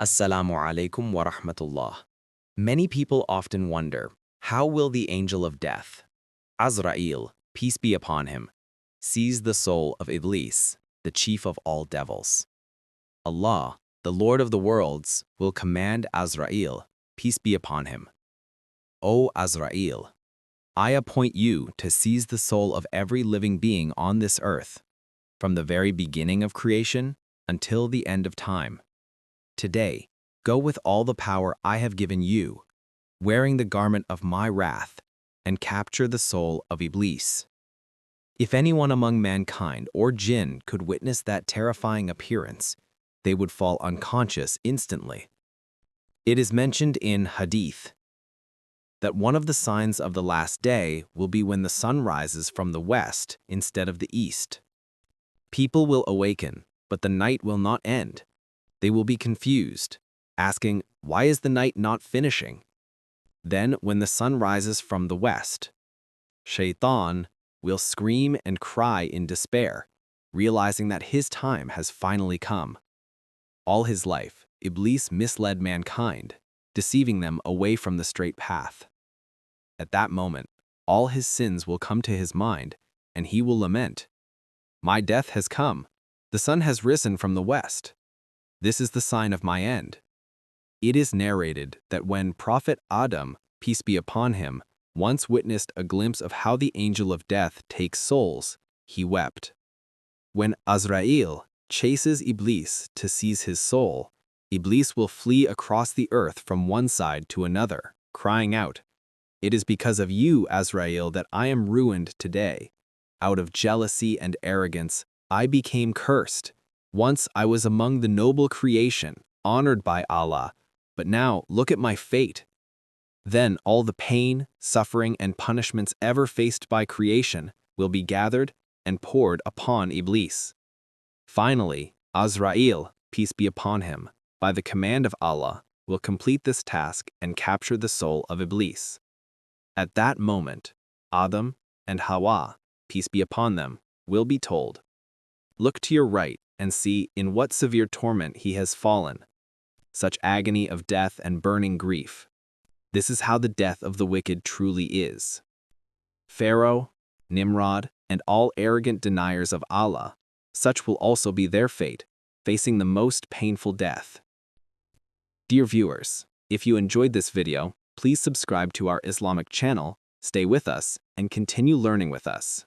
Assalamu alaikum wa rahmatullah. Many people often wonder, how will the angel of death, Azrael, peace be upon him, seize the soul of Iblis, the chief of all devils? Allah, the Lord of the worlds, will command Azrael, peace be upon him. O Azrael, I appoint you to seize the soul of every living being on this earth, from the very beginning of creation until the end of time. Today, go with all the power I have given you, wearing the garment of my wrath, and capture the soul of Iblis. If anyone among mankind or jinn could witness that terrifying appearance, they would fall unconscious instantly. It is mentioned in Hadith that one of the signs of the last day will be when the sun rises from the west instead of the east. People will awaken, but the night will not end. They will be confused, asking, why is the night not finishing? Then, when the sun rises from the west, Shaytan will scream and cry in despair, realizing that his time has finally come. All his life, Iblis misled mankind, deceiving them away from the straight path. At that moment, all his sins will come to his mind, and he will lament, "My death has come. The sun has risen from the west. This is the sign of my end." It is narrated that when Prophet Adam, peace be upon him, once witnessed a glimpse of how the angel of death takes souls, he wept. When Azrael chases Iblis to seize his soul, Iblis will flee across the earth from one side to another, crying out, "It is because of you, Azrael, that I am ruined today. Out of jealousy and arrogance, I became cursed. Once I was among the noble creation, honored by Allah, but now look at my fate." Then all the pain, suffering, and punishments ever faced by creation will be gathered and poured upon Iblis. Finally, Azrael, peace be upon him, by the command of Allah, will complete this task and capture the soul of Iblis. At that moment, Adam and Hawa, peace be upon them, will be told, "Look to your right and see in what severe torment he has fallen, such agony of death and burning grief. This is how the death of the wicked truly is." Pharaoh, Nimrod, and all arrogant deniers of Allah, such will also be their fate, facing the most painful death. Dear viewers, if you enjoyed this video, please subscribe to our Islamic channel, stay with us, and continue learning with us.